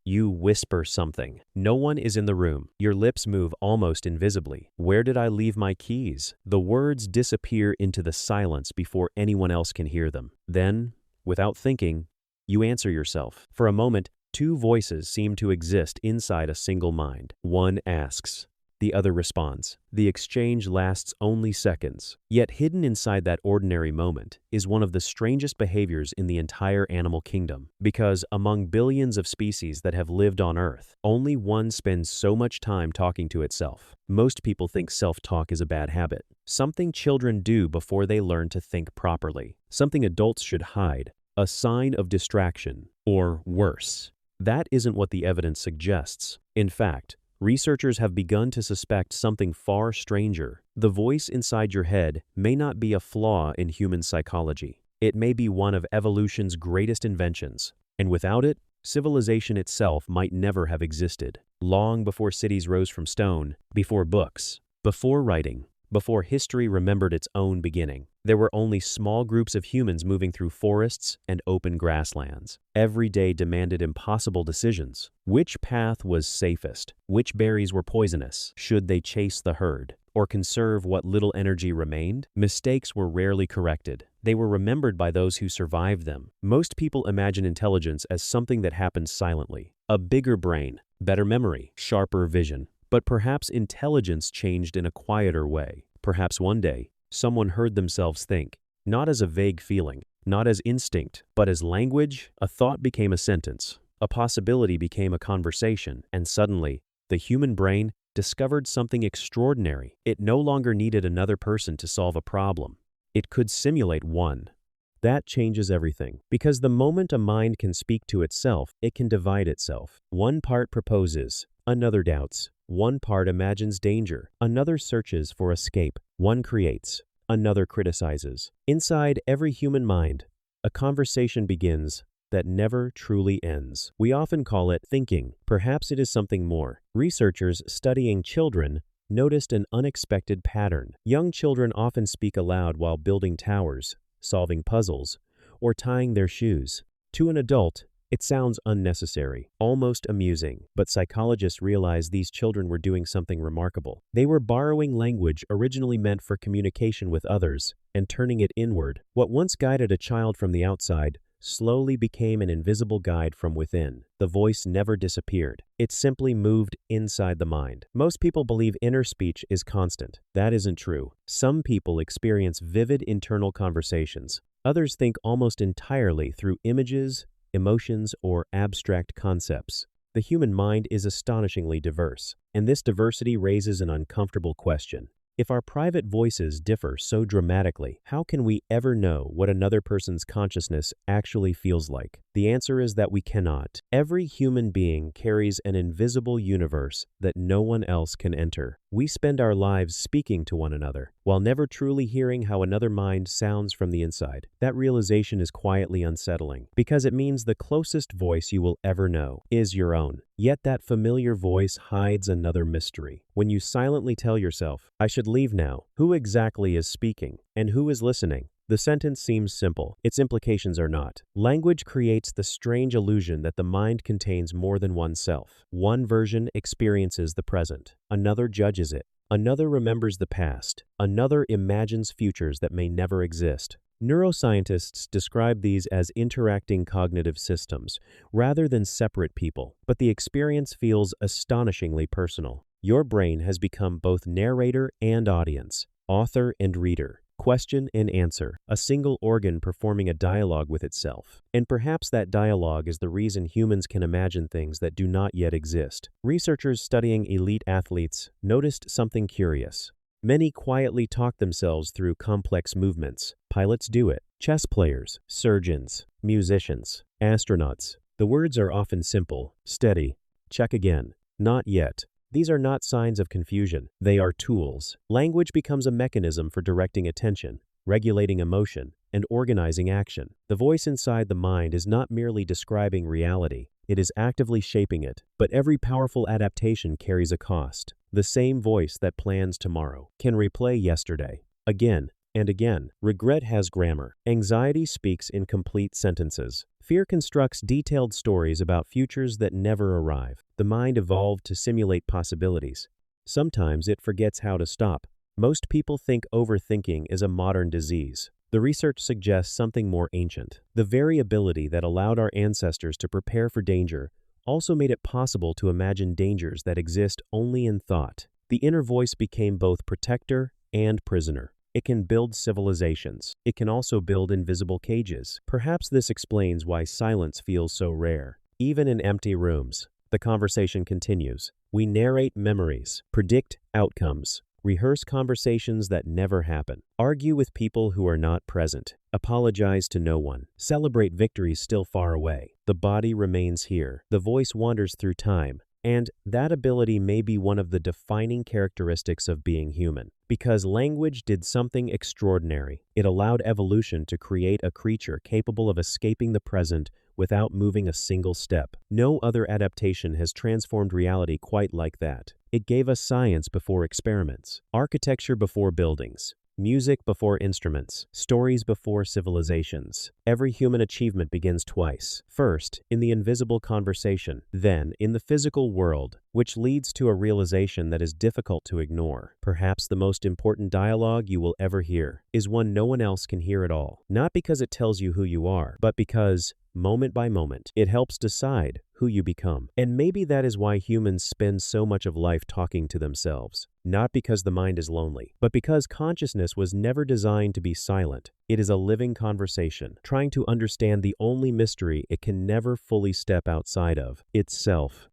You whisper something. No one is in the room. Your lips move almost invisibly. Where did I leave my keys? The words disappear into the silence before anyone else can hear them. Then, without thinking, you answer yourself. For a moment, two voices seem to exist inside a single mind. One asks. The other responds. The exchange lasts only seconds. Yet hidden inside that ordinary moment is one of the strangest behaviors in the entire animal kingdom. Because among billions of species that have lived on Earth, only one spends so much time talking to itself. Most people think self-talk is a bad habit. Something children do before they learn to think properly. Something adults should hide. A sign of distraction, or worse. That isn't what the evidence suggests. In fact, researchers have begun to suspect something far stranger. The voice inside your head may not be a flaw in human psychology. It may be one of evolution's greatest inventions. And without it, civilization itself might never have existed. Long before cities rose from stone, before books, before writing, before history remembered its own beginning, there were only small groups of humans moving through forests and open grasslands. Every day demanded impossible decisions. Which path was safest? Which berries were poisonous? Should they chase the herd or conserve what little energy remained? Mistakes were rarely corrected. They were remembered by those who survived them. Most people imagine intelligence as something that happens silently. A bigger brain, better memory, sharper vision. But perhaps intelligence changed in a quieter way. Perhaps one day, someone heard themselves think, not as a vague feeling, not as instinct, but as language. A thought became a sentence, a possibility became a conversation, and suddenly, the human brain discovered something extraordinary. It no longer needed another person to solve a problem. It could simulate one. That changes everything, because the moment a mind can speak to itself, it can divide itself. One part proposes, another doubts. One part imagines danger, another searches for escape. One creates, another criticizes. Inside every human mind, a conversation begins that never truly ends. We often call it thinking. Perhaps it is something more. Researchers studying children noticed an unexpected pattern. Young children often speak aloud while building towers, solving puzzles, or tying their shoes. To an adult, it sounds unnecessary, almost amusing, but psychologists realized these children were doing something remarkable. They were borrowing language originally meant for communication with others and turning it inward. What once guided a child from the outside slowly became an invisible guide from within. The voice never disappeared. It simply moved inside the mind. Most people believe inner speech is constant. That isn't true. Some people experience vivid internal conversations. Others think almost entirely through images, emotions, or abstract concepts. The human mind is astonishingly diverse, and this diversity raises an uncomfortable question. If our private voices differ so dramatically, how can we ever know what another person's consciousness actually feels like? The answer is that we cannot. Every human being carries an invisible universe that no one else can enter. We spend our lives speaking to one another, while never truly hearing how another mind sounds from the inside. That realization is quietly unsettling, because it means the closest voice you will ever know is your own. Yet that familiar voice hides another mystery. When you silently tell yourself, "I should leave now," who exactly is speaking, and who is listening? The sentence seems simple. Its implications are not. Language creates the strange illusion that the mind contains more than oneself. One version experiences the present. Another judges it. Another remembers the past. Another imagines futures that may never exist. Neuroscientists describe these as interacting cognitive systems, rather than separate people. But the experience feels astonishingly personal. Your brain has become both narrator and audience, author and reader, question and answer, a single organ performing a dialogue with itself. And perhaps that dialogue is the reason humans can imagine things that do not yet exist. Researchers studying elite athletes noticed something curious. Many quietly talk themselves through complex movements. Pilots do it. Chess players, surgeons, musicians, astronauts. The words are often simple, steady, check again, not yet. These are not signs of confusion. They are tools. Language becomes a mechanism for directing attention, regulating emotion, and organizing action. The voice inside the mind is not merely describing reality. It is actively shaping it. But every powerful adaptation carries a cost. The same voice that plans tomorrow can replay yesterday, again and again. Regret has grammar. Anxiety speaks in complete sentences. Fear constructs detailed stories about futures that never arrive. The mind evolved to simulate possibilities. Sometimes it forgets how to stop. Most people think overthinking is a modern disease. The research suggests something more ancient. The very ability that allowed our ancestors to prepare for danger also made it possible to imagine dangers that exist only in thought. The inner voice became both protector and prisoner. It can build civilizations. It can also build invisible cages. Perhaps this explains why silence feels so rare. Even in empty rooms, the conversation continues. We narrate memories, predict outcomes, rehearse conversations that never happen, argue with people who are not present, apologize to no one, celebrate victories still far away. The body remains here. The voice wanders through time. And that ability may be one of the defining characteristics of being human. Because language did something extraordinary. It allowed evolution to create a creature capable of escaping the present without moving a single step. No other adaptation has transformed reality quite like that. It gave us science before experiments, architecture before buildings, music before instruments, stories before civilizations. Every human achievement begins twice. First, in the invisible conversation, then in the physical world, which leads to a realization that is difficult to ignore. Perhaps the most important dialogue you will ever hear is one no one else can hear at all. Not because it tells you who you are, but because, moment by moment, it helps decide who you become. And maybe that is why humans spend so much of life talking to themselves. Not because the mind is lonely, but because consciousness was never designed to be silent. It is a living conversation, trying to understand the only mystery it can never fully step outside of, itself.